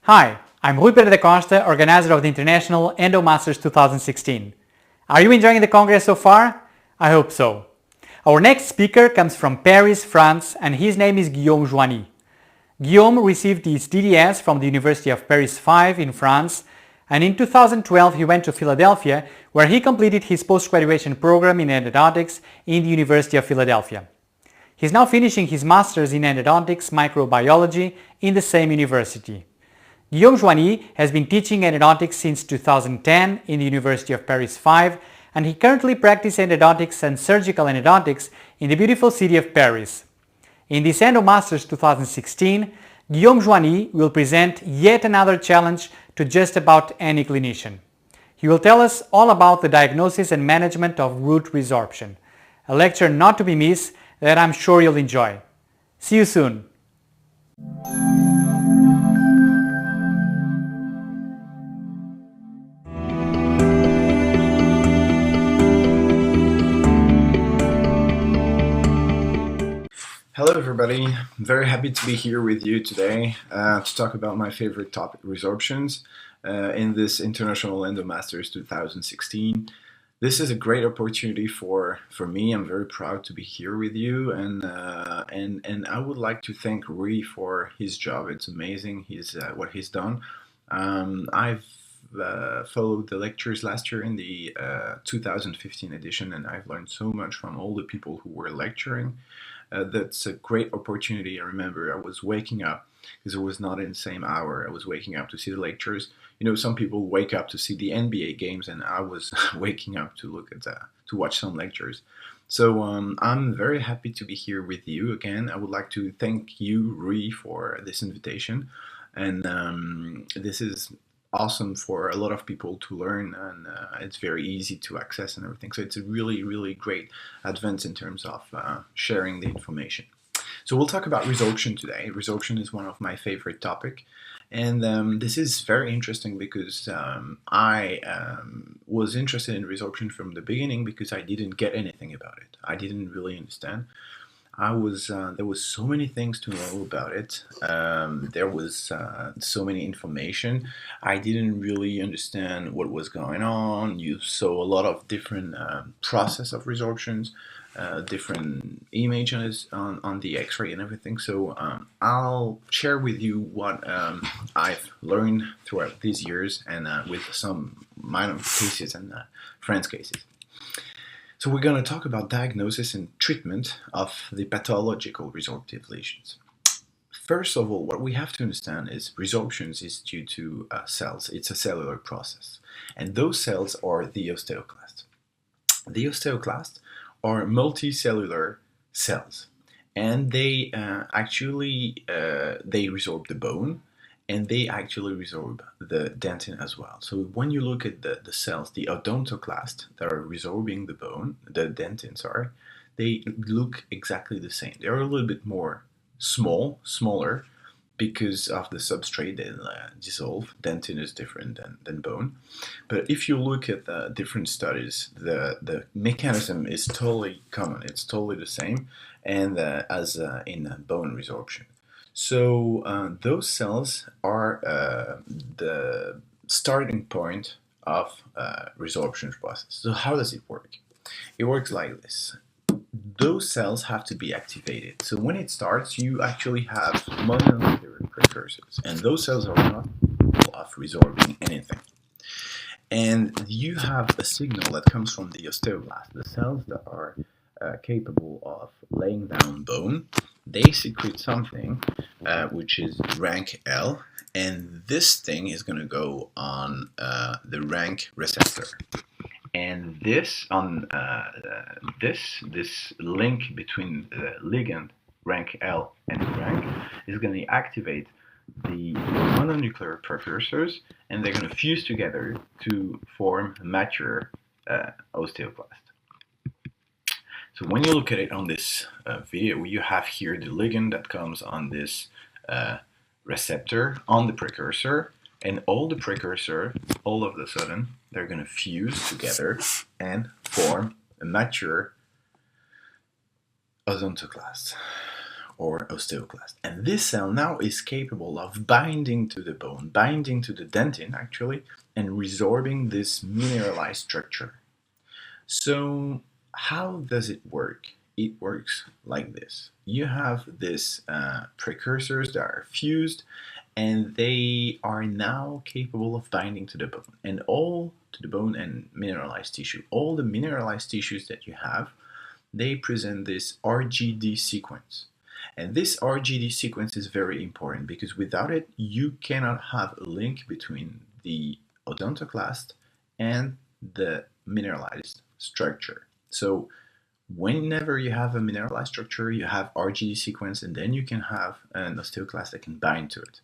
Hi, I'm Rui Pereira da Costa, organizer of the International Endo Masters 2016. Are you enjoying the Congress so far? I hope so. Our next speaker comes from Paris, France, and his name is Guillaume Joigny. Guillaume received his DDS from the University of Paris 5 in France, and in 2012 he went to Philadelphia, where he completed his post-graduation program in endodontics in the University of Philadelphia. He's now finishing his master's in endodontics microbiology in the same university. Guillaume Joigny has been teaching endodontics since 2010 in the University of Paris 5, and he currently practices endodontics and surgical endodontics in the beautiful city of Paris. In this Endo Masters 2016, Guillaume Joigny will present yet another challenge to just about any clinician. He will tell us all about the diagnosis and management of root resorption, a lecture not to be missed that I'm sure you'll enjoy. See you soon! Hello everybody, I'm very happy to be here with you today to talk about my favorite topic, resorptions, in this International Endo Masters 2016. This is a great opportunity for me. I'm very proud to be here with you, and I would like to thank Rui for his job. It's amazing what he's done. I've followed the lectures last year in the 2015 edition, and I've learned so much from all the people who were lecturing. That's a great opportunity. I remember I was waking up, because it was not in the same hour, I was waking up to see the lectures. You know, some people wake up to see the NBA games, and I was waking up to watch some lectures. So I'm very happy to be here with you again. I would like to thank you, Rui, for this invitation. And this is awesome for a lot of people to learn, and it's very easy to access and everything. So it's a really, really great advance in terms of sharing the information. So we'll talk about resorption today. Resorption is one of my favorite topics. And this is very interesting because I was interested in resorption from the beginning because I didn't get anything about it. I didn't really understand. There was so many things to know about it. There was so many information. I didn't really understand what was going on. You saw a lot of different process of resorptions, different images on the X-ray and everything. So I'll share with you what I've learned throughout these years, and with some minor cases and friends' cases. So we're going to talk about diagnosis and treatment of the pathological resorptive lesions. First of all, what we have to understand is resorptions is due to cells. It's a cellular process. And those cells are the osteoclasts. The osteoclasts are multicellular cells. And they they resorb the bone, and they actually resorb the dentin as well. So when you look at the cells, the odontoclasts that are resorbing the bone, the dentin, sorry, they look exactly the same. They're a little bit more smaller, because of the substrate they dissolve. Dentin is different than bone. But if you look at the different studies, the mechanism is totally common. It's totally the same, and as in bone resorption. So those cells are the starting point of resorption process. So how does it work? It works like this. Those cells have to be activated. So when it starts, you actually have mononuclear precursors, and those cells are not capable of resorbing anything. And you have a signal that comes from the osteoblast, the cells that are capable of laying down bone. They secrete something which is rank L, and this thing is going to go on the rank receptor. And this this link between the ligand rank L and rank is going to activate the mononuclear precursors, and they're going to fuse together to form a mature osteoclast. So when you look at it on this video, you have here the ligand that comes on this receptor on the precursor, and all the precursor, all of a sudden, they're going to fuse together and form a mature odontoclast. or osteoclast. And this cell now is capable of binding to the bone, binding to the dentin actually, and resorbing this mineralized structure. So how does it work? It works like this. You have these precursors that are fused, and they are now capable of binding to the bone and mineralized tissue. All the mineralized tissues that you have, they present this RGD sequence. And this RGD sequence is very important because without it, you cannot have a link between the odontoclast and the mineralized structure. So whenever you have a mineralized structure, you have RGD sequence, and then you can have an osteoclast that can bind to it.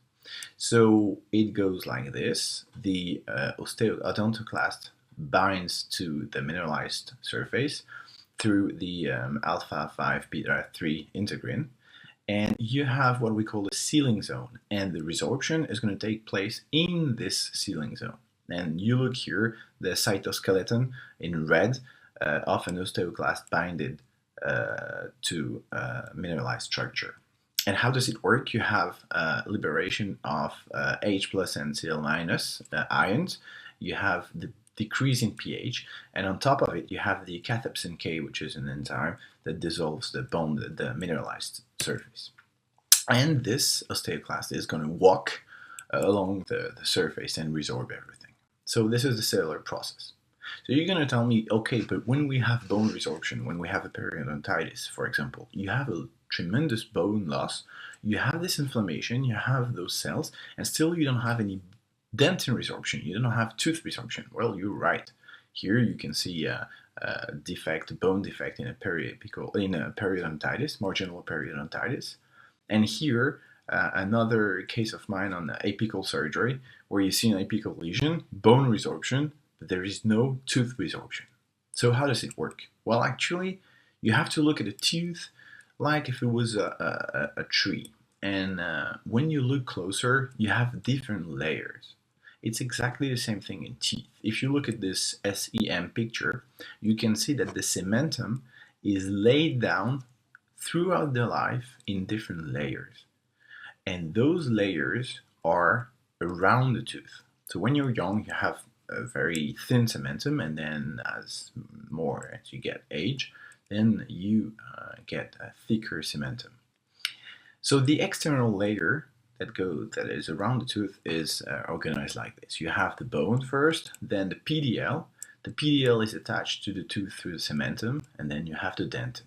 So it goes like this. The odontoclast binds to the mineralized surface through the alpha 5 beta 3 integrin, and you have what we call a sealing zone, and the resorption is going to take place in this sealing zone. And you look here, the cytoskeleton in red of an osteoclast binded to mineralized structure. And how does it work? You have liberation of H plus and Cl minus ions. You have the decrease in pH, and on top of it you have the cathepsin K, which is an enzyme that dissolves the bone, the mineralized surface. And this osteoclast is going to walk along the surface and resorb everything. So this is the cellular process. So you're going to tell me, okay, but when we have bone resorption, when we have a periodontitis, for example, you have a tremendous bone loss, you have this inflammation, you have those cells, and still you don't have any dentin resorption, you don't have tooth resorption. Well, you're right. Here you can see a defect, bone defect in a periodontitis, marginal periodontitis. And here, another case of mine on apical surgery, where you see an apical lesion, bone resorption, but there is no tooth resorption. So how does it work? Well, actually, you have to look at a tooth like if it was a tree. And when you look closer, you have different layers. It's exactly the same thing in teeth. If you look at this SEM picture, you can see that the cementum is laid down throughout the life in different layers. And those layers are around the tooth. So when you're young, you have a very thin cementum, and then as you get age, then you get a thicker cementum. So the external layer that is around the tooth is organized like this. You have the bone first, then the PDL. The PDL is attached to the tooth through the cementum, and then you have the dentin.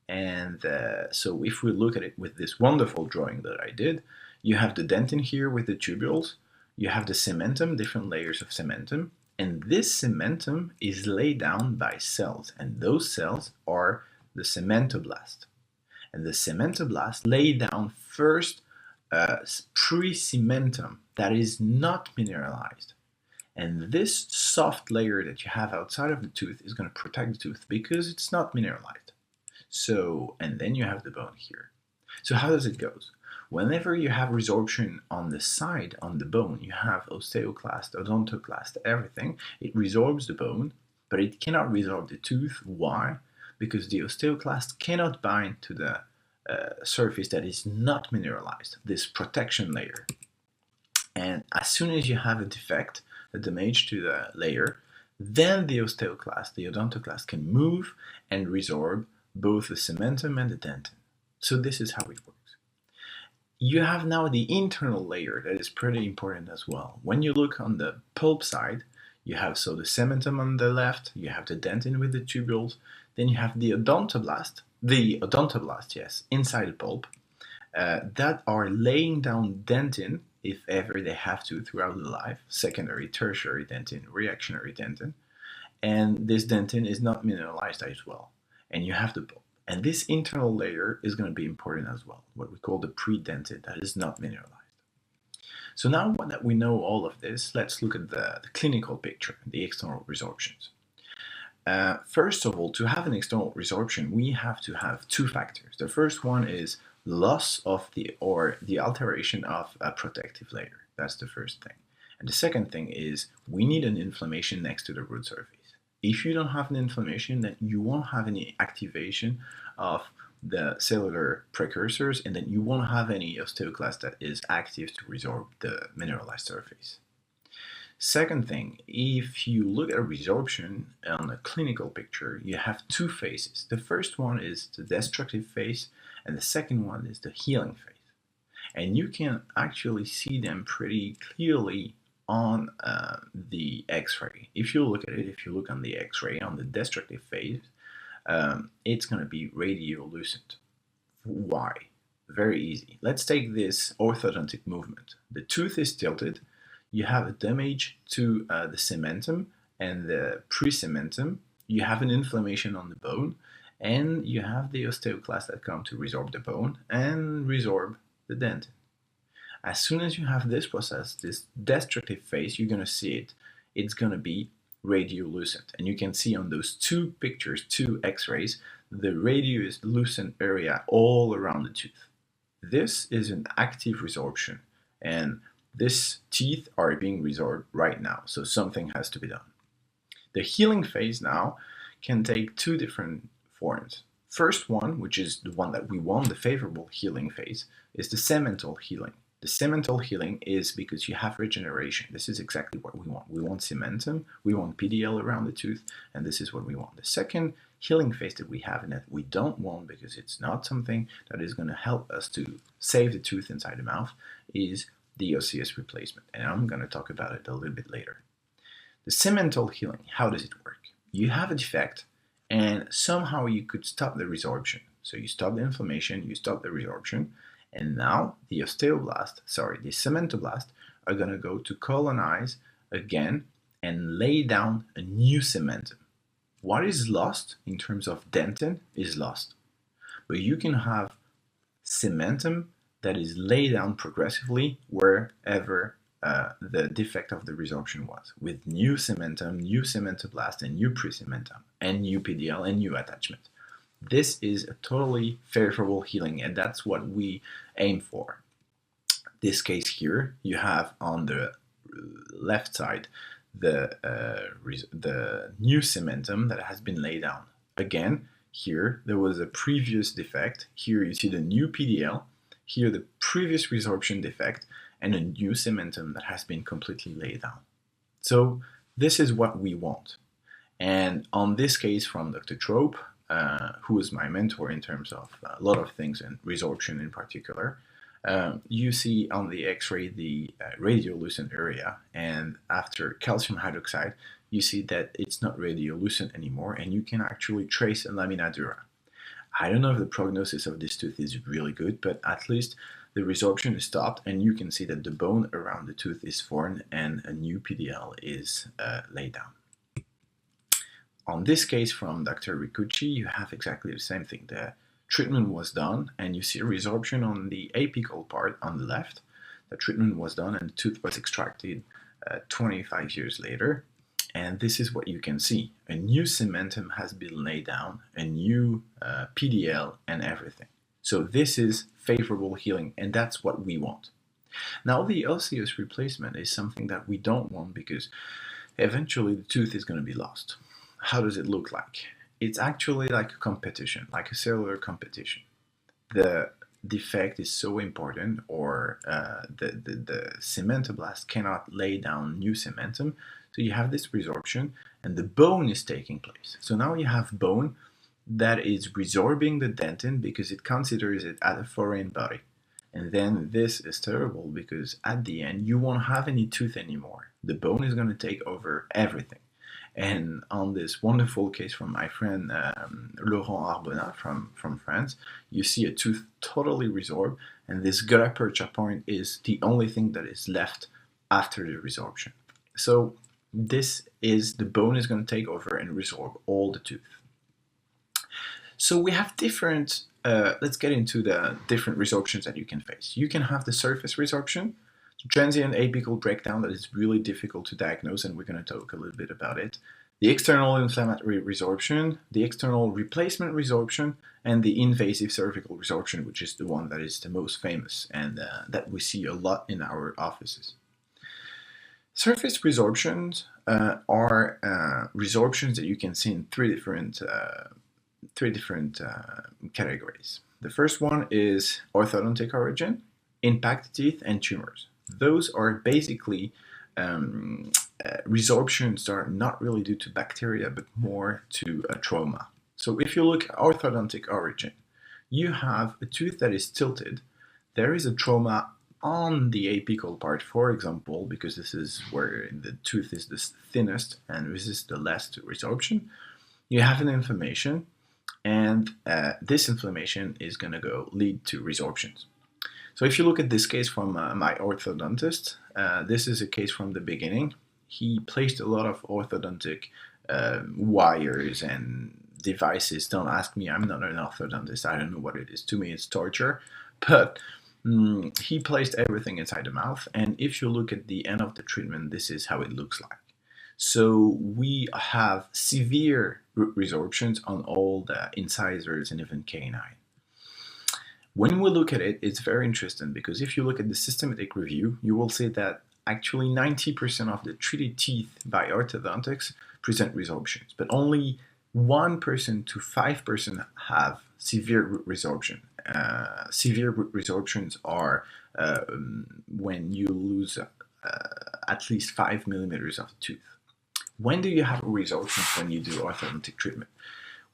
And so if we look at it with this wonderful drawing that I did, you have the dentin here with the tubules, you have the cementum, different layers of cementum, and this cementum is laid down by cells, and those cells are the cementoblast. And the cementoblast lay down first pre-cementum that is not mineralized. And this soft layer that you have outside of the tooth is going to protect the tooth because it's not mineralized. So, and then you have the bone here. So how does it go? Whenever you have resorption on the side, on the bone, you have osteoclast, odontoclast, everything, it resorbs the bone, but it cannot resorb the tooth. Why? Because the osteoclast cannot bind to the surface that is not mineralized, this protection layer. And as soon as you have a defect, a damage to the layer, then the osteoclast, the odontoclast, can move and resorb both the cementum and the dentin. So this is how it works. You have now the internal layer that is pretty important as well. When you look on the pulp side, you have the cementum on the left, you have the dentin with the tubules, then you have the odontoblast, yes, inside the pulp, that are laying down dentin if ever they have to throughout the life, secondary, tertiary dentin, reactionary dentin, and this dentin is not mineralized as well. And you have the pulp. And this internal layer is going to be important as well, what we call the predentin, that is not mineralized. So now that we know all of this, let's look at the clinical picture, the external resorptions. First of all, to have an external resorption, we have to have two factors. The first one is loss of the alteration of a protective layer. That's the first thing. And the second thing is we need an inflammation next to the root surface. If you don't have an inflammation, then you won't have any activation of the cellular precursors, and then you won't have any osteoclast that is active to resorb the mineralized surface. Second thing, if you look at a resorption on a clinical picture, you have two phases. The first one is the destructive phase, and the second one is the healing phase. And you can actually see them pretty clearly on the X-ray. If you look at it, if you look on the X-ray on the destructive phase, it's going to be radiolucent. Why? Very easy. Let's take this orthodontic movement. The tooth is tilted. You have a damage to the cementum and the pre-cementum. You have an inflammation on the bone, and you have the osteoclasts that come to resorb the bone and resorb the dentin. As soon as you have this process, this destructive phase, you're going to see it. It's going to be radiolucent. And you can see on those two pictures, two X-rays, the radiolucent area all around the tooth. This is an active resorption, and these teeth are being resorbed right now, so something has to be done. The healing phase now can take two different forms. First one, which is the one that we want, the favorable healing phase, is the cemental healing. The cemental healing is because you have regeneration. This is exactly what we want. We want cementum, we want PDL around the tooth, and this is what we want. The second healing phase that we have and that we don't want, because it's not something that is going to help us to save the tooth inside the mouth, is the osseous replacement. And I'm going to talk about it a little bit later. The cemental healing, how does it work? You have a defect, and somehow you could stop the resorption. So you stop the inflammation, you stop the resorption, and now the cementoblast are going to go to colonize again and lay down a new cementum. What is lost in terms of dentin is lost. But you can have cementum that is laid down progressively wherever the defect of the resorption was, with new cementum, new cementoblast, and new pre-cementum, and new PDL, and new attachment. This is a totally favorable healing, and that's what we aim for. This case here, you have on the left side the new cementum that has been laid down. Again, here there was a previous defect. Here you see the new PDL. Here the previous resorption defect, and a new cementum that has been completely laid down. So this is what we want. And on this case from Dr. Trope, who is my mentor in terms of a lot of things, and resorption in particular, you see on the X-ray the radiolucent area, and after calcium hydroxide, you see that it's not radiolucent anymore, and you can actually trace a lamina dura. I don't know if the prognosis of this tooth is really good, but at least the resorption is stopped, and you can see that the bone around the tooth is formed and a new PDL is laid down. On this case from Dr. Ricucci, you have exactly the same thing. The treatment was done, and you see a resorption on the apical part on the left. The treatment was done, and the tooth was extracted 25 years later. And this is what you can see. A new cementum has been laid down, a new PDL, and everything. So this is favorable healing, and that's what we want. Now the osseous replacement is something that we don't want, because eventually the tooth is going to be lost. How does it look like? It's actually like a competition, like a cellular competition. The defect is so important, or the cementoblast cannot lay down new cementum, so you have this resorption, and the bone is taking place. So now you have bone that is resorbing the dentin because it considers it as a foreign body. And then this is terrible, because at the end you won't have any tooth anymore. The bone is going to take over everything. And on this wonderful case from my friend Laurent Arbonat from France, you see a tooth totally resorbed, and this gutta-percha point is the only thing that is left after the resorption. So this is, the bone is going to take over and resorb all the tooth. So we have different, let's get into the different resorptions that you can face. You can have the surface resorption, transient apical breakdown that is really difficult to diagnose, and we're going to talk a little bit about it. The external inflammatory resorption, the external replacement resorption, and the invasive cervical resorption, which is the one that is the most famous and that we see a lot in our offices. Surface resorptions are resorptions that you can see in three different three different categories. The first one is orthodontic origin, impacted teeth, and tumors. Those are basically resorptions that are not really due to bacteria, but more to a trauma. So if you look at orthodontic origin, you have a tooth that is tilted. There is a trauma on the apical part, for example, because this is where the tooth is the thinnest and resists the less to resorption. You have an inflammation, and this inflammation is going to lead to resorptions. So if you look at this case from my orthodontist, this is a case from the beginning. He placed a lot of orthodontic wires and devices. Don't ask me, I'm not an orthodontist, I don't know what it is. To me it's torture, but he placed everything inside the mouth, and if you look at the end of the treatment, this is how it looks like. So we have severe resorptions on all the incisors and even canine. When we look at it, it's very interesting because if you look at the systematic review, you will see that actually 90% of the treated teeth by orthodontics present resorptions, but only 1% to 5% have severe resorption. Severe resorptions are when you lose at least 5 millimeters of tooth. When do you have a resorption? When you do orthodontic treatment.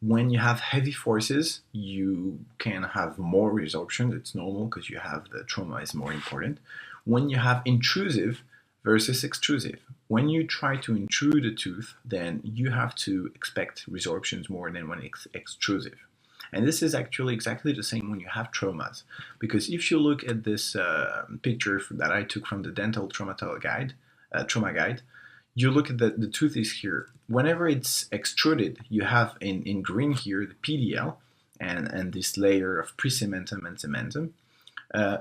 When you have heavy forces, you can have more resorption. It's normal because you have the trauma is more important. When you have intrusive versus extrusive, when you try to intrude a tooth, then you have to expect resorptions more than when it's extrusive. And this is actually exactly the same when you have traumas. Because if you look at this picture that I took from the dental trauma guide, you look at the tooth is here. Whenever it's extruded, you have in green here the PDL and this layer of pre-cementum and cementum.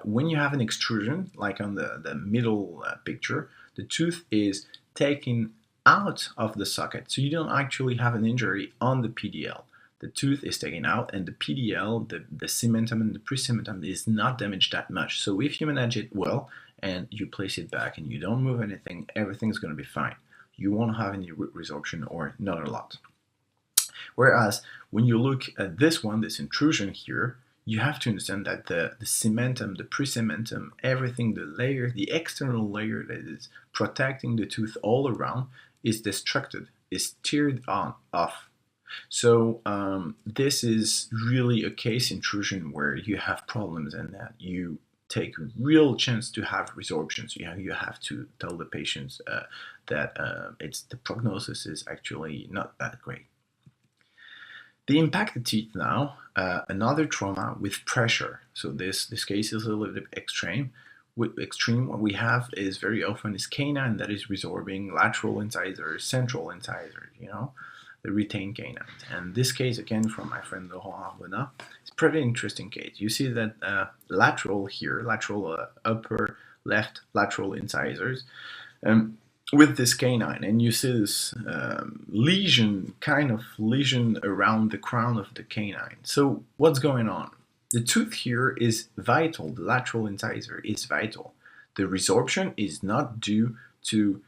When you have an extrusion, like on the middle picture, the tooth is taken out of the socket. So you don't actually have an injury on the PDL. The tooth is taken out, and the PDL, the cementum and the pre-cementum is not damaged that much. So if you manage it well and you place it back and you don't move anything, everything's going to be fine. You won't have any resorption or not a lot. Whereas when you look at this one, this intrusion here, you have to understand that the cementum, the pre-cementum, everything, the layer, the external layer that is protecting the tooth all around is destructed, is teared off. So this is really a case intrusion where you have problems and that you take real chance to have resorptions. You have to tell the patients that the prognosis is actually not that great. The impacted teeth now, another trauma with pressure. So this case is a little bit extreme. What we have is very often is canine that is resorbing lateral incisors, central incisors, the retained canine. And this case, again, from my friend Laurent Arbona, it's a pretty interesting case. You see that lateral here, upper left lateral incisors, with this canine, and you see this lesion around the crown of the canine. So what's going on? The tooth here is vital. The lateral incisor is vital. The resorption is not due to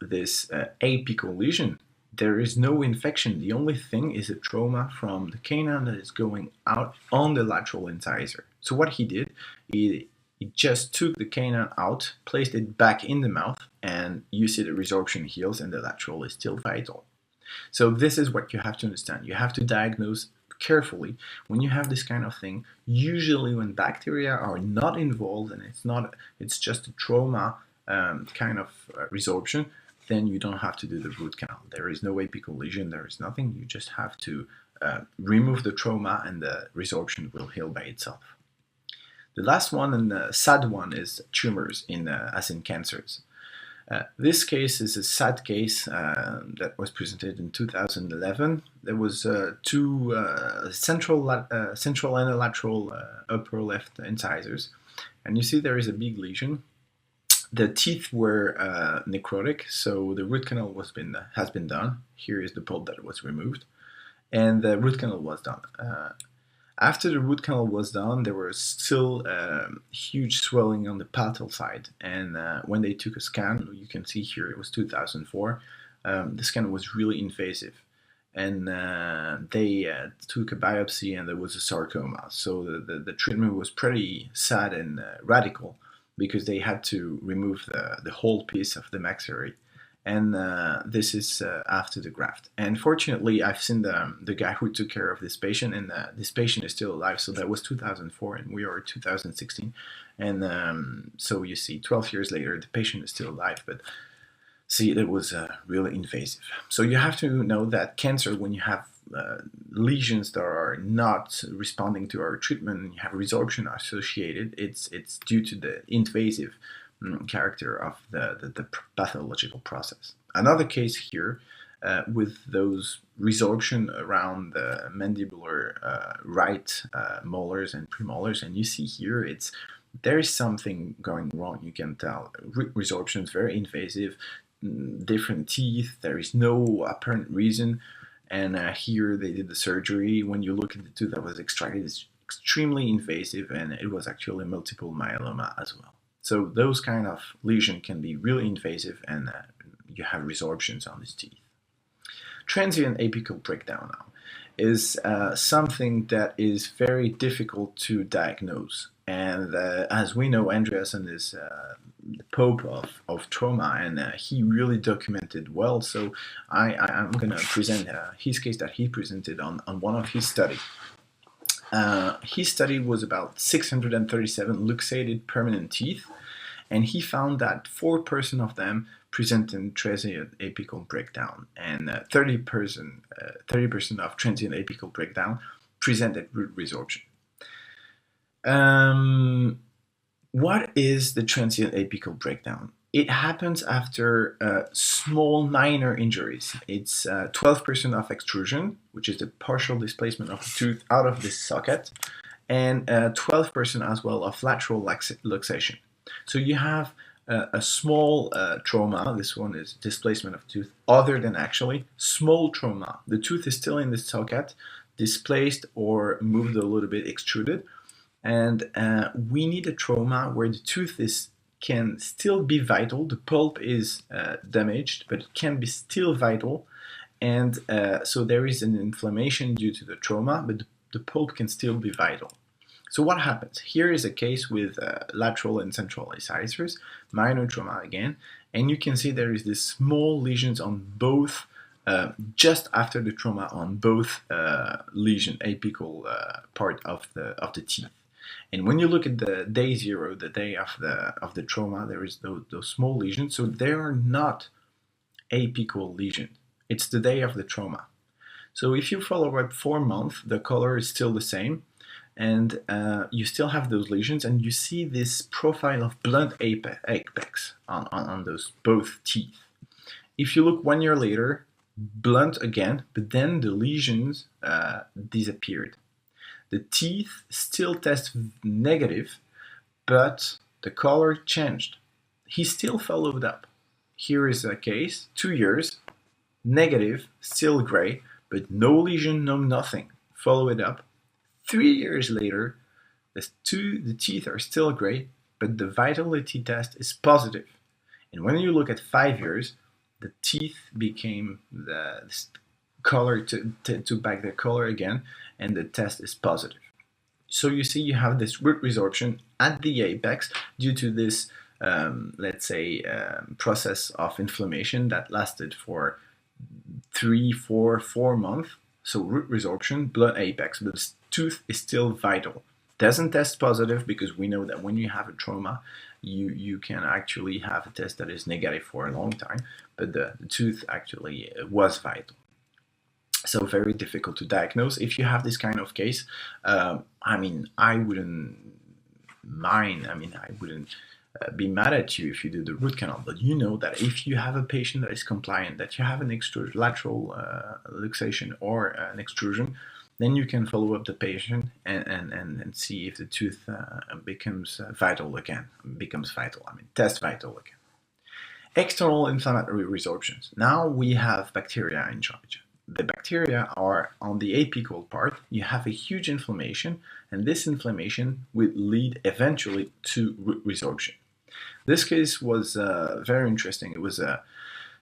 this apical lesion. There is no infection. The only thing is a trauma from the canine that is going out on the lateral incisor. So what he did, he just took the canine out, placed it back in the mouth, and you see the resorption heals and the lateral is still vital. So this is what you have to understand. You have to diagnose carefully when you have this kind of thing. Usually when bacteria are not involved and it's just a trauma kind of resorption, then you don't have to do the root canal. There is no apical lesion, there is nothing. You just have to remove the trauma and the resorption will heal by itself. The last one and the sad one is tumors, as in cancers. This case is a sad case that was presented in 2011. There was two central and lateral upper left incisors, and you see there is a big lesion. The teeth were necrotic, so the root canal has been done. Here is the pulp that was removed, and the root canal was done. After the root canal was done, there was still huge swelling on the palatal side, and when they took a scan, you can see here it was 2004, the scan was really invasive. and they took a biopsy, and there was a sarcoma. So the treatment was pretty sad and radical, because they had to remove the whole piece of the maxillary. And this is after the graft. And fortunately, I've seen the guy who took care of this patient, and this patient is still alive. So that was 2004, and we are 2016. And so you see, 12 years later, the patient is still alive. But see, it was really invasive. So you have to know that cancer, when you have lesions that are not responding to our treatment, and you have resorption associated, it's due to the invasive character of the pathological process. Another case here with those resorption around the mandibular right molars and premolars, and you see here there is something going wrong. You can tell resorption is very invasive, different teeth. There is no apparent reason, and here they did the surgery. When you look at the tooth that was extracted, it's extremely invasive, and it was actually multiple myeloma as well. So those kind of lesion can be really invasive, and you have resorptions on these teeth. Transient apical breakdown now is something that is very difficult to diagnose. And as we know, Andreasen is the Pope of trauma, and he really documented well. So I'm going to present his case that he presented on one of his studies. His study was about 637 luxated permanent teeth, and he found that 4% of them presented transient apical breakdown, and 30% of transient apical breakdown presented root resorption. What is the transient apical breakdown? It happens after small minor injuries. It's 12% of extrusion, which is the partial displacement of the tooth out of this socket, and 12% as well of lateral luxation. So you have a small trauma. This one is displacement of tooth, other than actually small trauma. The tooth is still in the socket, displaced or moved a little bit, extruded, and we need a trauma where the tooth can still be vital. The pulp is damaged, but it can be still vital, and so there is an inflammation due to the trauma, but the pulp can still be vital. So what happens? Here is a case with lateral and central incisors, minor trauma again, and you can see there is this small lesions on both, just after the trauma, on both lesion, apical part of the teeth. And when you look at the day 0, the day of the trauma, there is those small lesions. So they are not apical lesions. It's the day of the trauma. So if you follow up 4 months, the color is still the same, and you still have those lesions, and you see this profile of blunt apex on those both teeth. If you look 1 year later, blunt again, but then the lesions disappeared. The teeth still test negative, but the color changed. He still followed up. Here is a case, 2 years, negative, still gray, but no lesion, no nothing. Follow it up. 3 years later, the teeth are still gray, but the vitality test is positive. And when you look at 5 years, the teeth became the color to back their color again, and the test is positive. So you see, you have this root resorption at the apex due to this, let's say, process of inflammation that lasted for 4 months. So root resorption, blunt apex, but the tooth is still vital. Doesn't test positive, because we know that when you have a trauma, you can actually have a test that is negative for a long time, but the tooth actually was vital. So very difficult to diagnose. If you have this kind of case, I wouldn't mind. I wouldn't be mad at you if you do the root canal, but you know that if you have a patient that is compliant, that you have an lateral luxation or an extrusion, then you can follow up the patient and see if the tooth becomes vital again. Test vital again. External inflammatory resorptions. Now we have bacteria in charge. The bacteria are on the apical part. You have a huge inflammation, and this inflammation will lead eventually to root resorption. This case was very interesting. It was a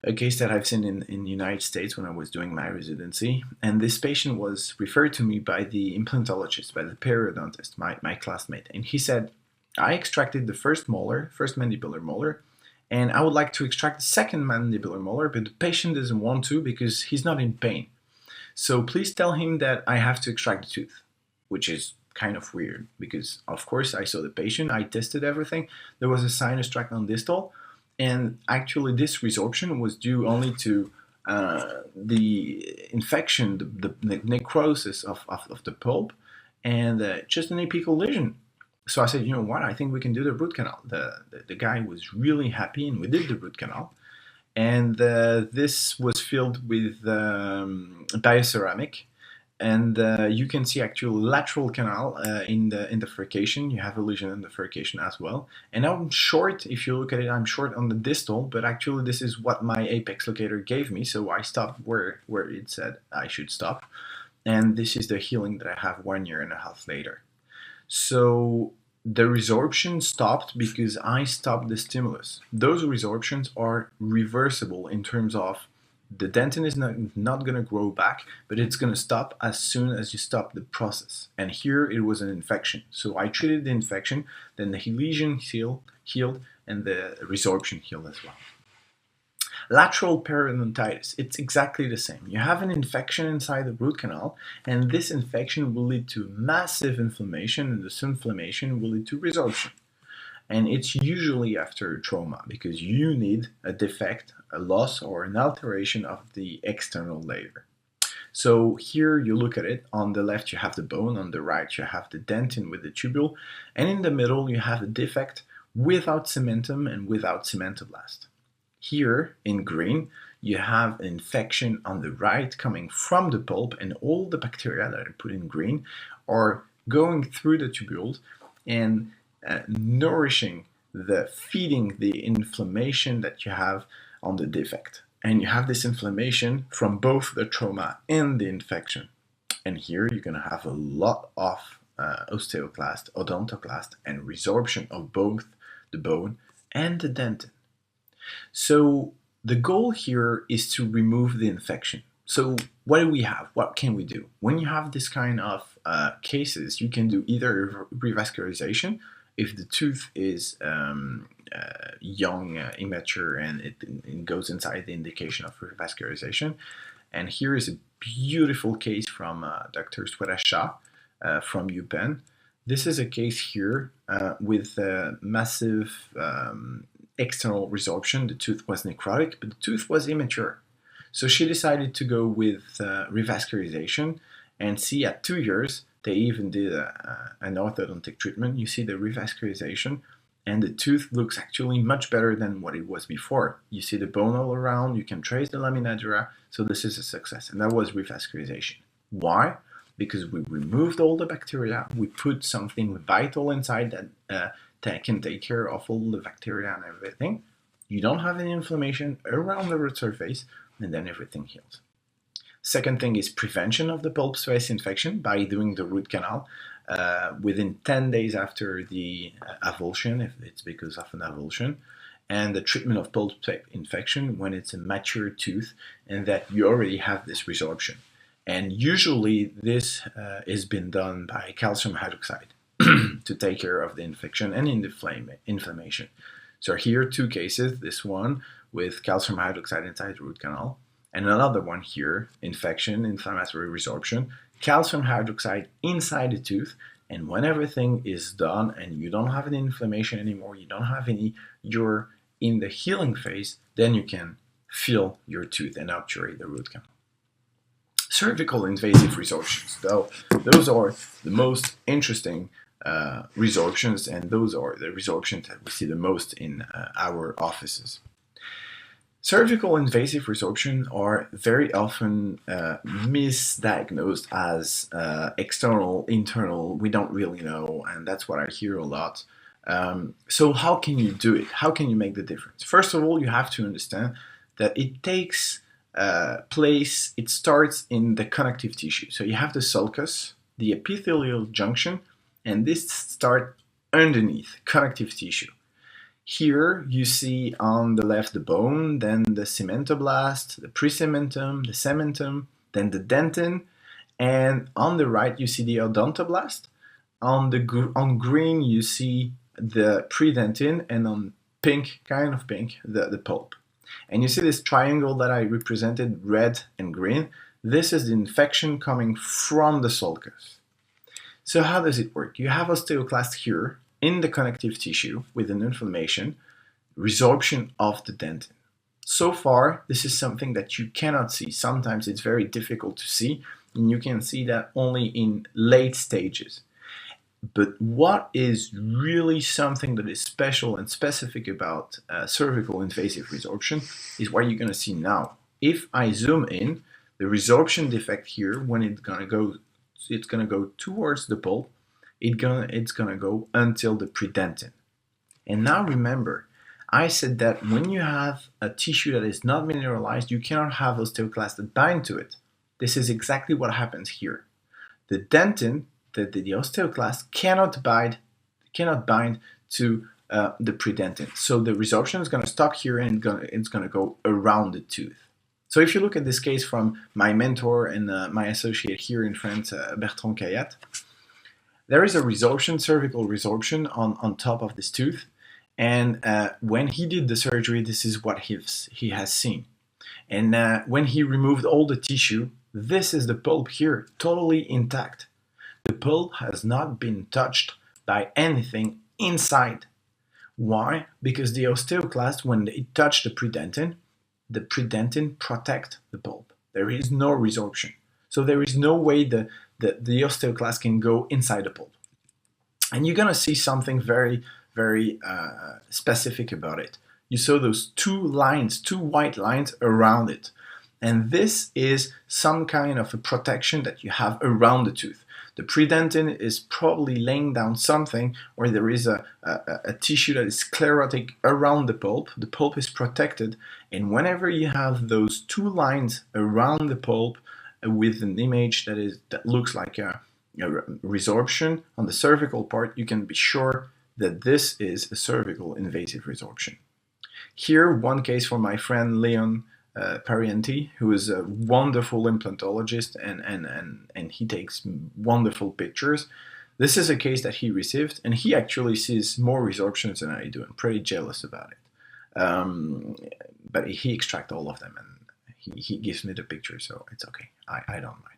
a case that I've seen in the United States when I was doing my residency. And this patient was referred to me by the implantologist, by the periodontist, my classmate. And he said, I extracted the first mandibular molar, and I would like to extract the second mandibular molar, but the patient doesn't want to because he's not in pain. So please tell him that I have to extract the tooth, which is kind of weird because, of course, I saw the patient, I tested everything. There was a sinus tract on distal, and actually this resorption was due only to the infection, the necrosis of the pulp, and just an apical lesion. So I said, you know what, I think we can do the root canal. The guy was really happy, and we did the root canal. And this was filled with bioceramic, and you can see actual lateral canal in the furcation. You have a lesion in the furcation as well. And I'm short, if you look at it, I'm short on the distal, but actually this is what my apex locator gave me, so I stopped where it said I should stop. And this is the healing that I have 1.5 years later. So the resorption stopped because I stopped the stimulus. Those resorptions are reversible in terms of the dentin is not going to grow back, but it's going to stop as soon as you stop the process. And here it was an infection. So I treated the infection, then the lesion healed, and the resorption healed as well. Lateral periodontitis, it's exactly the same. You have an infection inside the root canal, and this infection will lead to massive inflammation, and this inflammation will lead to resorption. And it's usually after trauma because you need a defect, a loss, or an alteration of the external layer. So here you look at it, on the left you have the bone, on the right you have the dentin with the tubule, and in the middle you have a defect without cementum and without cementoblast. Here in green you have an infection on the right coming from the pulp, and all the bacteria that are put in green are going through the tubules and feeding the inflammation that you have on the defect. And you have this inflammation from both the trauma and the infection. And here you're going to have a lot of osteoclast, odontoclast, and resorption of both the bone and the dentin. So the goal here is to remove the infection. So what do we have? What can we do? When you have this kind of cases, you can do either revascularization if the tooth is young, immature, and it goes inside the indication of revascularization. And here is a beautiful case from Dr. Sweta Shah from UPenn. This is a case here with massive external resorption. The tooth was necrotic, but the tooth was immature. So she decided to go with revascularization, and see at 2 years, they even did an orthodontic treatment. You see the revascularization, and the tooth looks actually much better than what it was before. You see the bone all around, you can trace the lamina dura, so this is a success, and that was revascularization. Why? Because we removed all the bacteria, we put something vital inside that can take care of all the bacteria and everything. You don't have any inflammation around the root surface, and then everything heals. Second thing is prevention of the pulp space infection by doing the root canal within 10 days after the avulsion, if it's because of an avulsion, and the treatment of pulp space infection when it's a mature tooth and that you already have this resorption. And usually this is been done by calcium hydroxide to take care of the infection and inflammation. So here 2 cases, this one with calcium hydroxide inside the root canal, and another one here, infection, inflammatory resorption, calcium hydroxide inside the tooth, and when everything is done and you don't have any inflammation anymore, you don't have any, you're in the healing phase, then you can fill your tooth and obturate the root canal. Surgical invasive resorptions, though, those are the most interesting resorptions, and those are the resorptions that we see the most in our offices. Surgical invasive resorption are very often misdiagnosed as external, internal, we don't really know, and that's what I hear a lot. So how can you do it? How can you make the difference? First of all, you have to understand that it takes place, it starts in the connective tissue. So you have the sulcus, the epithelial junction, and this starts underneath connective tissue. Here you see on the left the bone, then the cementoblast, the pre-cementum, the cementum, then the dentin, and on the right you see the odontoblast. On green you see the predentin, and on pink, kind of pink, the pulp. And you see this triangle that I represented, red and green. This is the infection coming from the sulcus. So how does it work? You have osteoclast here in the connective tissue with an inflammation, resorption of the dentin. So far, this is something that you cannot see. Sometimes it's very difficult to see, and you can see that only in late stages. But what is really something that is special and specific about cervical invasive resorption is what you're going to see now. If I zoom in, the resorption defect here, when it's going to go towards the pulp, it's gonna go until the predentin. And now remember, I said that when you have a tissue that is not mineralized, you cannot have osteoclasts that bind to it. This is exactly what happens here. The dentin, the osteoclast, cannot bind to the predentin. So the resorption is going to stop here, and it's going to go around the tooth. So if you look at this case from my mentor and my associate here in France, Bertrand Cayat, there is a resorption, cervical resorption on top of this tooth. And when he did the surgery, this is what he has seen. And when he removed all the tissue, this is the pulp here, totally intact. The pulp has not been touched by anything inside. Why? Because the osteoclast, when it touched the predentin protect the pulp. There is no resorption. So there is no way the osteoclast can go inside the pulp. And you're going to see something very, very specific about it. You saw those two white lines around it. And this is some kind of a protection that you have around the tooth. The predentin is probably laying down something where there is a tissue that is sclerotic around the pulp. The pulp is protected, and whenever you have those two lines around the pulp with an image that looks like a resorption on the cervical part, you can be sure that this is a cervical invasive resorption. Here, one case for my friend Leon Parienti, who is a wonderful implantologist, and he takes wonderful pictures. This is a case that he received, and he actually sees more resorptions than I do. I'm pretty jealous about it. But he extracts all of them, and he gives me the picture, so it's okay. I don't mind.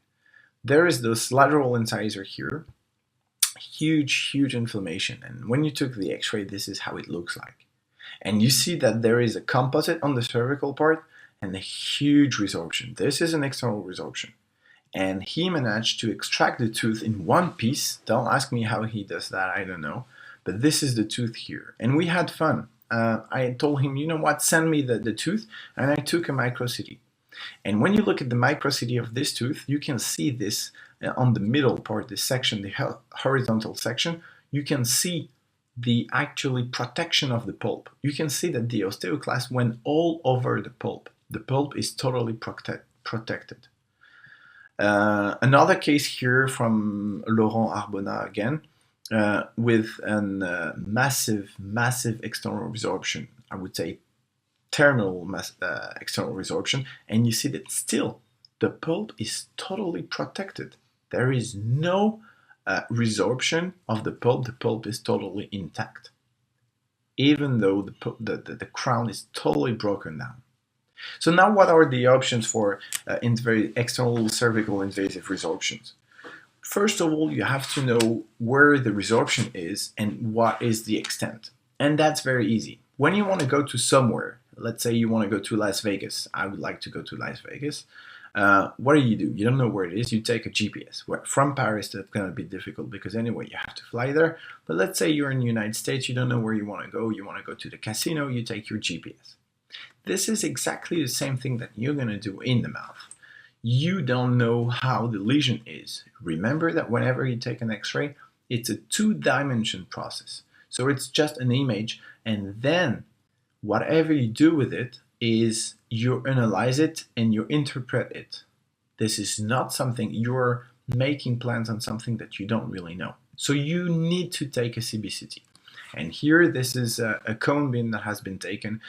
There is this lateral incisor here. Huge inflammation, and when you took the x-ray, this is how it looks like. And you see that there is a composite on the cervical part and a huge resorption. This is an external resorption. And he managed to extract the tooth in one piece. Don't ask me how he does that, I don't know. But this is the tooth here. And we had fun. I told him, you know what, send me the tooth. And I took a micro-CT. And when you look at the micro-CT of this tooth, you can see this on the middle part, this section, the horizontal section. You can see the actually protection of the pulp. You can see that the osteoclast went all over the pulp. The pulp is totally protected. Another case here from Laurent Arbona again, with a massive external resorption. I would say terminal external resorption, and you see that still the pulp is totally protected. There is no resorption of the pulp. The pulp is totally intact, even though the crown is totally broken down. So now what are the options for very external cervical invasive resorptions? First of all, you have to know where the resorption is and what is the extent. And that's very easy. When you want to go to somewhere, let's say you want to go to Las Vegas. I would like to go to Las Vegas. What do? You don't know where it is. You take a GPS. From Paris, that's going to be difficult because anyway, you have to fly there. But let's say you're in the United States, you don't know where you want to go. You want to go to the casino, you take your GPS. This is exactly the same thing that you're going to do in the mouth. You don't know how the lesion is. Remember that whenever you take an x-ray, it's a two-dimension process. So it's just an image, and then whatever you do with it is you analyze it and you interpret it. This is not something you're making plans on something that you don't really know. So you need to take a CBCT. And here, this is a cone beam that has been taken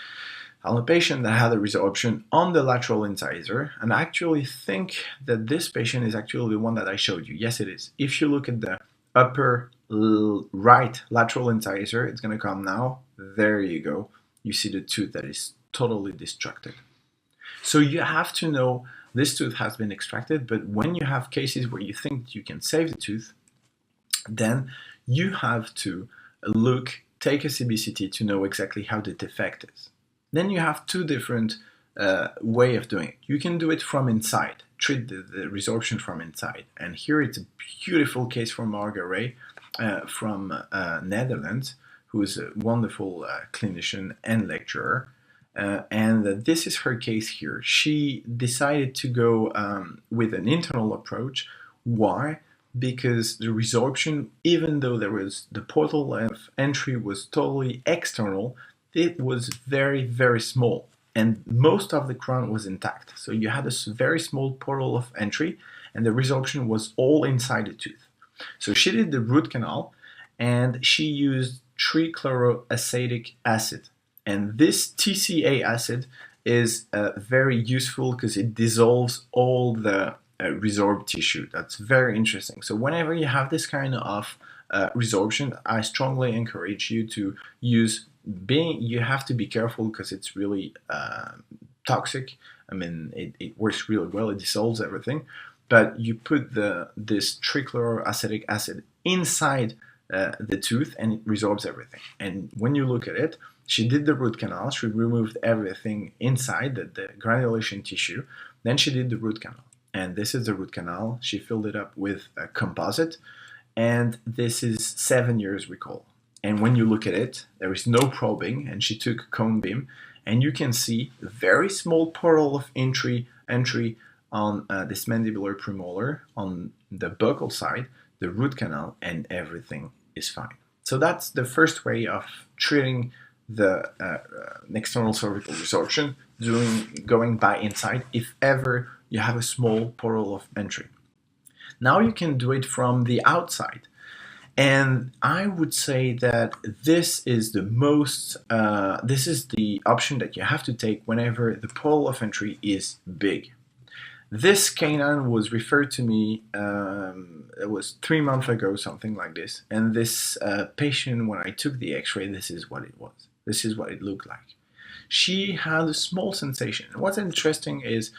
on a patient that had a resorption on the lateral incisor. And I actually think that this patient is actually the one that I showed you. Yes, it is. If you look at the upper right lateral incisor, it's going to come now. There you go. You see the tooth that is totally destructed. So you have to know this tooth has been extracted, but when you have cases where you think you can save the tooth, then you have to take a CBCT to know exactly how the defect is. Then you have two different way of doing it. You can do it from inside, treat the resorption from inside. And here it's a beautiful case from Margaret from Netherlands, who is a wonderful clinician and lecturer. And this is her case here. She decided to go with an internal approach. Why? Because the resorption, even though there was the portal of entry was totally external, it was very, very small. And most of the crown was intact. So you had a very small portal of entry, and the resorption was all inside the tooth. So she did the root canal, and she used trichloroacetic acid. And this TCA acid is very useful because it dissolves all the resorbed tissue. That's very interesting. So whenever you have this kind of resorption, I strongly encourage you to use you have to be careful because it's really toxic. I mean, it works really well. It dissolves everything. But you put this trichloroacetic acid inside the tooth and it resorbs everything. And when you look at it, she did the root canal. She removed everything inside the granulation tissue. Then she did the root canal. And this is the root canal. She filled it up with a composite. And this is 7 years recall. And when you look at it, there is no probing. And she took a cone beam. And you can see a very small portal of entry on this mandibular premolar, on the buccal side, the root canal, and everything is fine. So that's the first way of treating the external cervical resorption, going by inside if ever you have a small portal of entry. Now you can do it from the outside. And I would say that this is the option that you have to take whenever the portal of entry is big. This canine was referred to me, it was 3 months ago, something like this. And this patient, when I took the x-ray, this is what it was. This is what it looked like. She had a small sensation. What's interesting is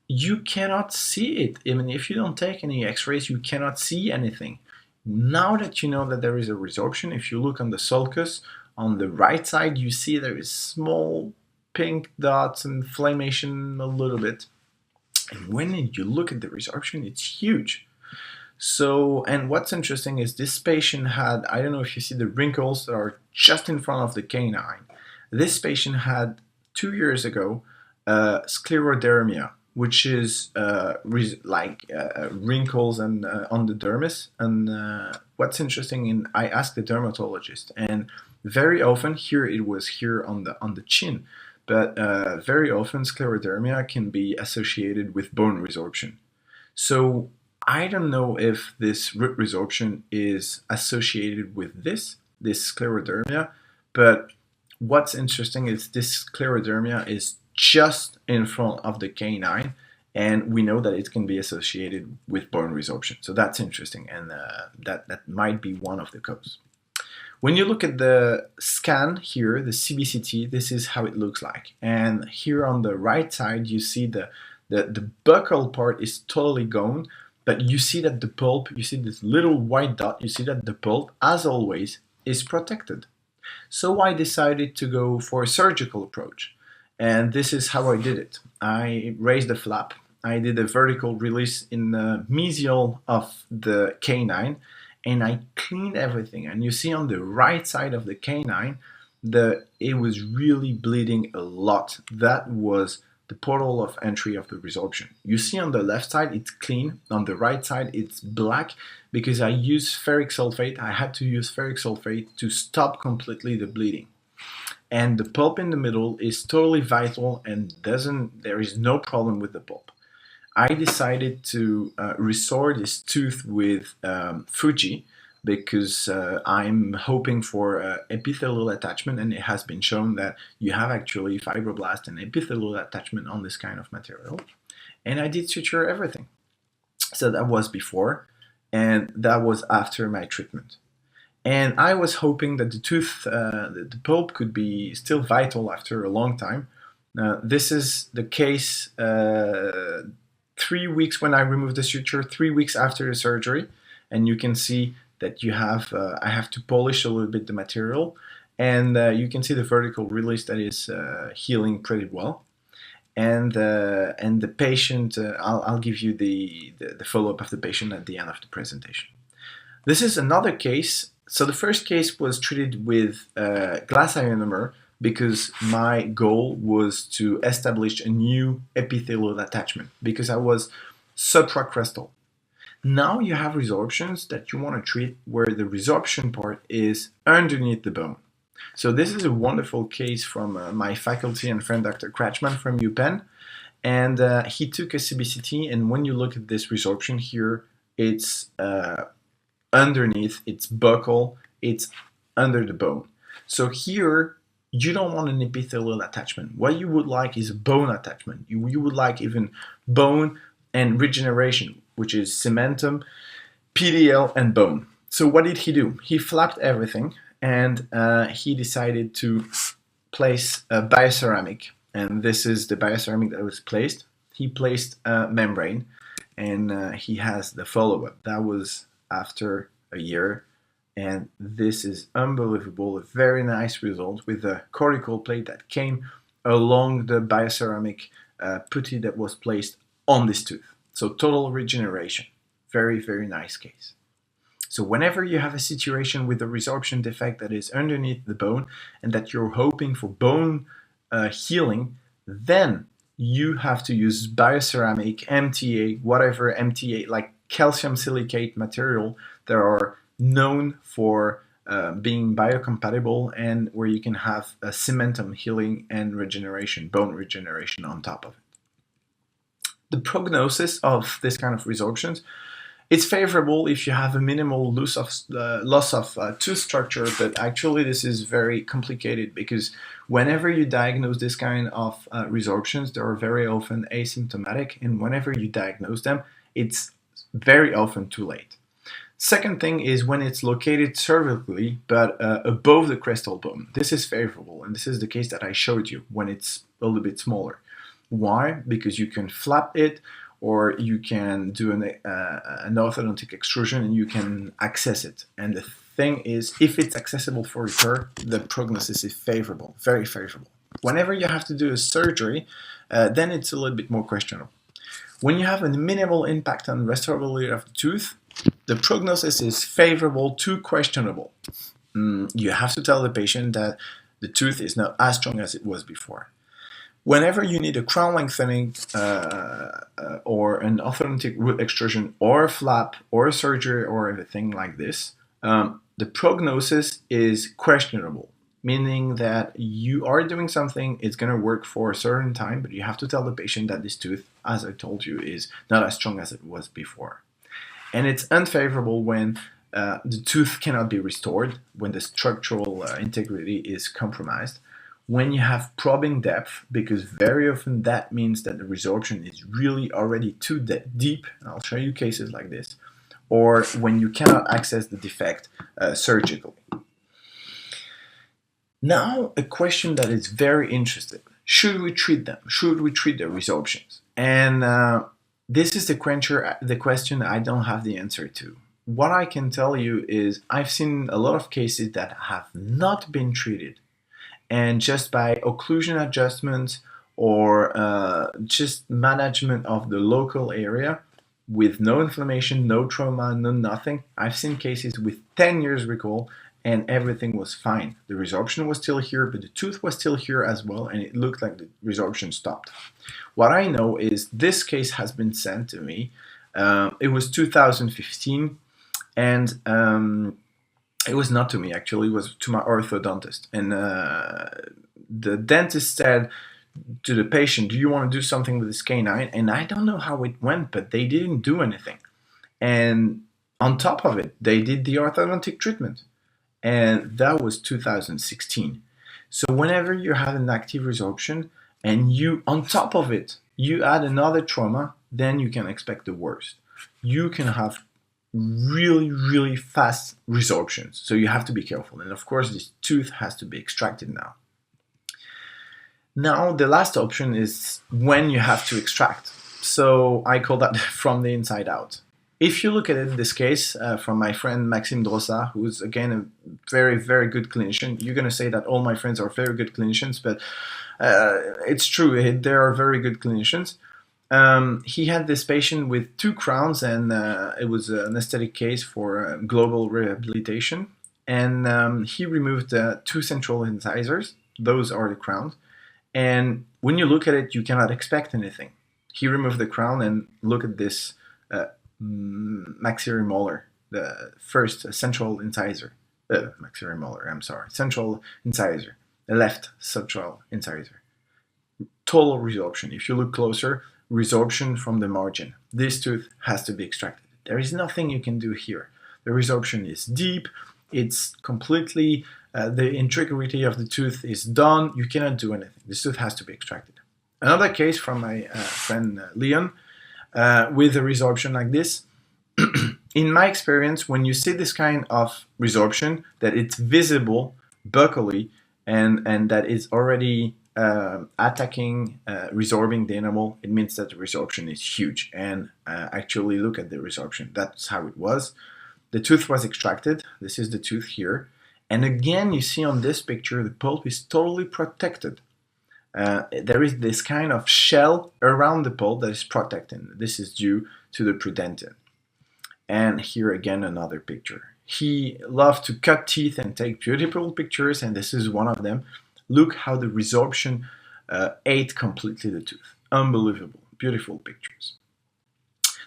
you cannot see it. I mean, if you don't take any x-rays, you cannot see anything. Now that you know that there is a resorption, if you look on the sulcus, on the right side, you see there is small pink dots and inflammation a little bit. And when you look at the resorption, it's huge. So, and what's interesting is this patient had, I don't know if you see the wrinkles that are just in front of the canine. This patient had 2 years ago sclerodermia, which is wrinkles and on the dermis. And what's interesting, and I asked the dermatologist, and very often here it was here on the chin. But very often sclerodermia can be associated with bone resorption. So I don't know if this root resorption is associated with this sclerodermia, but what's interesting is this sclerodermia is just in front of the canine, and we know that it can be associated with bone resorption. So that's interesting, and that might be one of the causes. When you look at the scan here, the CBCT, this is how it looks like. And here on the right side, you see the buccal part is totally gone, but you see that the pulp, you see this little white dot, you see that the pulp, as always, is protected. So I decided to go for a surgical approach. And this is how I did it. I raised the flap. I did a vertical release in the mesial of the canine, and I cleaned everything. And you see on the right side of the canine, it was really bleeding a lot. That was the portal of entry of the resorption. You see on the left side, it's clean. On the right side, it's black because I used ferric sulfate. I had to use ferric sulfate to stop completely the bleeding. And the pulp in the middle is totally vital and there is no problem with the pulp. I decided to restore this tooth with Fuji, because I'm hoping for epithelial attachment, and it has been shown that you have actually fibroblast and epithelial attachment on this kind of material. And I did suture everything. So that was before, and that was after my treatment. And I was hoping that the tooth, the pulp could be still vital after a long time. This is the case 3 weeks when I removed the suture, 3 weeks after the surgery. And you can see that you have, I have to polish a little bit the material. And you can see the vertical release that is healing pretty well. And the patient, I'll give you the follow-up of the patient at the end of the presentation. This is another case. So the first case was treated with glass ionomer because my goal was to establish a new epithelial attachment because I was supracrestal. Now you have resorptions that you want to treat where the resorption part is underneath the bone. So this is a wonderful case from my faculty and friend Dr. Kratchman from UPenn. And he took a CBCT, and when you look at this resorption here, it's underneath, it's buccal, it's under the bone. So here, you don't want an epithelial attachment. What you would like is a bone attachment. You would like even bone and regeneration, which is cementum, PDL, and bone. So what did he do? He flapped everything, and he decided to place a bioceramic. And this is the bioceramic that was placed. He placed a membrane, and he has the follow-up. That was after a year, and this is unbelievable, a very nice result with a cortical plate that came along the bioceramic putty that was placed on this tooth. So total regeneration, very, very nice case. So whenever you have a situation with a resorption defect that is underneath the bone and that you're hoping for bone healing, then you have to use bioceramic, MTA, whatever MTA, like calcium silicate material that are known for being biocompatible and where you can have a cementum healing and regeneration, bone regeneration on top of it. The prognosis of this kind of resorptions, it's favorable if you have a minimal loss of tooth structure, but actually this is very complicated because whenever you diagnose this kind of resorptions, they are very often asymptomatic, and whenever you diagnose them, it's very often too late. Second thing is when it's located cervically, but above the crestal bone. This is favorable, and this is the case that I showed you when it's a little bit smaller. Why? Because you can flap it, or you can do an orthodontic extrusion and you can access it. And the thing is, if it's accessible for repair, the prognosis is favorable, very favorable. Whenever you have to do a surgery, then it's a little bit more questionable. When you have a minimal impact on restorability of the tooth, the prognosis is favorable to questionable. You have to tell the patient that the tooth is not as strong as it was before. Whenever you need a crown lengthening or an orthodontic root extrusion or a flap or a surgery or everything like this, the prognosis is questionable, meaning that you are doing something, it's going to work for a certain time, but you have to tell the patient that this tooth, as I told you, is not as strong as it was before. And it's unfavorable when the tooth cannot be restored, when the structural integrity is compromised, when you have probing depth, because very often that means that the resorption is really already too deep, and I'll show you cases like this, or when you cannot access the defect surgically. Now, a question that is very interesting. Should we treat them? Should we treat the resorptions? And this is the question I don't have the answer to. What I can tell you is I've seen a lot of cases that have not been treated, and just by occlusion adjustment or just management of the local area with no inflammation, no trauma, no nothing, I've seen cases with 10 years recall and everything was fine. The resorption was still here, but the tooth was still here as well, and it looked like the resorption stopped. What I know is this case has been sent to me. It was 2015, and it was not to me, actually. It was to my orthodontist. And the dentist said to the patient, do you want to do something with this canine? And I don't know how it went, but they didn't do anything. And On top of it, they did the orthodontic treatment, and that was 2016. So whenever you have an active resorption and you, on top of it, you add another trauma, then you can expect the worst. You can have really, really fast resorptions. So you have to be careful. And of course, this tooth has to be extracted now. Now, the last option is when you have to extract. So I call that from the inside out. If you look at it in this case, from my friend Maxime Drossard, who's again a very, very good clinician, you're going to say that all my friends are very good clinicians, but it's true, they are very good clinicians. He had this patient with 2 crowns, and it was an aesthetic case for global rehabilitation. And he removed 2 central incisors. Those are the crowns. And when you look at it, you cannot expect anything. He removed the crown, and look at this maxillary molar, the first central incisor. Maxillary molar, I'm sorry. Central incisor. The left central incisor. Total resorption. If you look closer, resorption from the margin. This tooth has to be extracted. There is nothing you can do here. The resorption is deep. It's completely, the integrity of the tooth is done. You cannot do anything. This tooth has to be extracted. Another case from my friend Leon with a resorption like this. In my experience, when you see this kind of resorption, that it's visible buccally and that it's already attacking, resorbing the enamel, it means that the resorption is huge. And actually look at the resorption. That's how it was. The tooth was extracted. This is the tooth here. And again, you see on this picture, the pulp is totally protected. There is this kind of shell around the pulp that is protected. This is due to the prudentin. And here again, another picture. He loved to cut teeth and take beautiful pictures, and this is one of them. Look how the resorption ate completely the tooth. Unbelievable, beautiful pictures.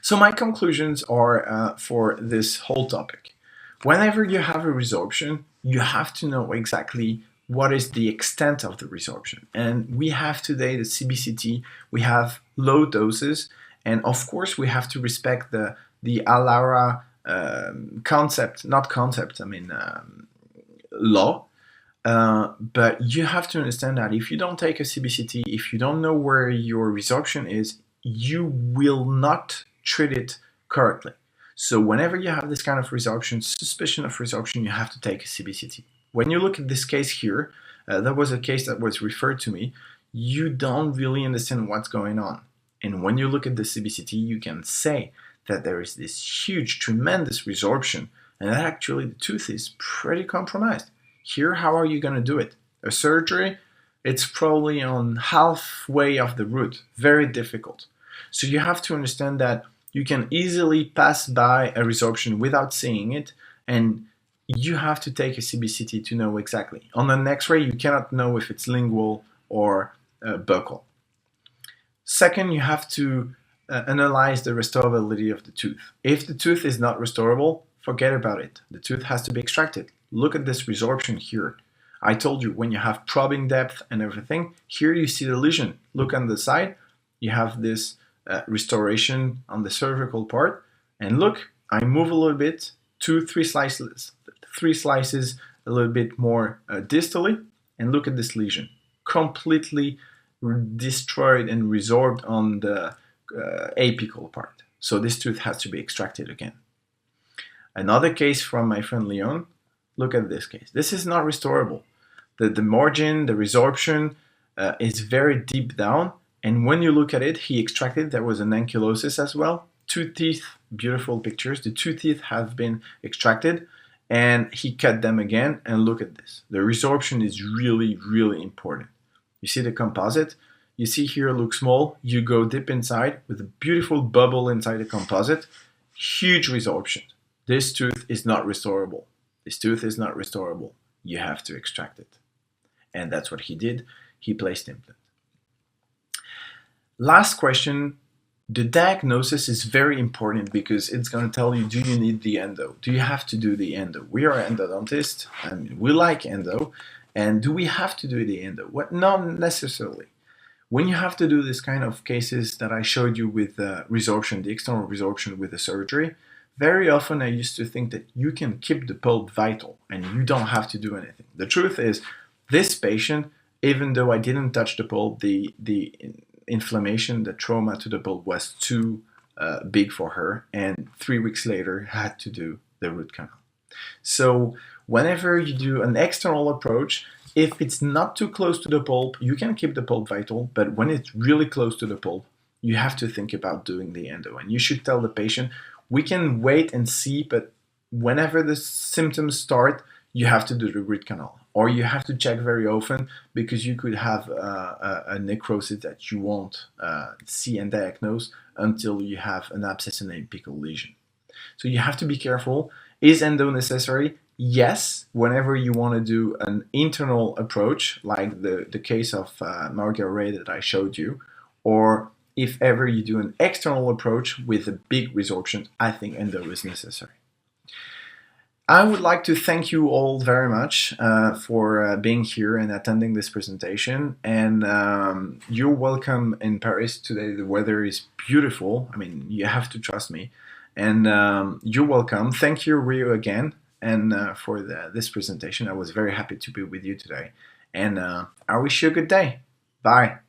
So my conclusions are for this whole topic. Whenever you have a resorption, you have to know exactly what is the extent of the resorption. And we have today the CBCT, we have low doses, and of course we have to respect the ALARA law. But you have to understand that if you don't take a CBCT, if you don't know where your resorption is, you will not treat it correctly. So whenever you have this kind of resorption, suspicion of resorption, you have to take a CBCT. When you look at this case here, that was a case that was referred to me, you don't really understand what's going on. And when you look at the CBCT, you can say that there is this huge, tremendous resorption, and that actually the tooth is pretty compromised. Here, how are you going to do it? A surgery, it's probably on halfway of the route, very difficult. So you have to understand that you can easily pass by a resorption without seeing it, and you have to take a CBCT to know exactly. On an X-ray, you cannot know if it's lingual or buccal. Second, you have to analyze the restorability of the tooth. If the tooth is not restorable, forget about it. The tooth has to be extracted. Look at this resorption here. I told you, when you have probing depth and everything, here you see the lesion. Look on the side, you have this restoration on the cervical part, and look, I move a little bit, 3 slices a little bit more distally, and look at this lesion, completely destroyed and resorbed on the apical part. So this tooth has to be extracted again. Another case from my friend Leon, look at this case. This is not restorable. The margin, the resorption is very deep down, and when you look at it, he extracted, there was an ankylosis as well. 2 teeth, beautiful pictures. The 2 teeth have been extracted, and he cut them again, and look at this. The resorption is really, really important. You see the composite? You see here looks small. You go deep inside with a beautiful bubble inside the composite. Huge resorption. This tooth is not restorable. This tooth is not restorable. You have to extract it. And that's what he did. He placed implant. Last question. The diagnosis is very important because it's going to tell you, do you need the endo? Do you have to do the endo? We are endodontists, and we like endo. And do we have to do the endo? What? Not necessarily. When you have to do this kind of cases that I showed you with resorption, the external resorption with the surgery, Very often I used to think that you can keep the pulp vital and you don't have to do anything. The truth is, this patient, even though I didn't touch the pulp, the inflammation, the trauma to the pulp was too big for her, and 3 weeks later had to do the root canal. So whenever you do an external approach, if it's not too close to the pulp, you can keep the pulp vital, but when it's really close to the pulp, you have to think about doing the endo. And you should tell the patient, we can wait and see, but whenever the symptoms start, you have to do the root canal. Or you have to check very often because you could have a necrosis that you won't see and diagnose until you have an abscess and apical lesion. So you have to be careful. Is endo necessary? Yes, whenever you want to do an internal approach, like the case of Margaret that I showed you, or if ever you do an external approach with a big resorption, I think endo is necessary. I would like to thank you all very much for being here and attending this presentation. And you're welcome in Paris today. The weather is beautiful. I mean, you have to trust me. And you're welcome. Thank you, Rio, again, and for this presentation. I was very happy to be with you today. And I wish you a good day. Bye.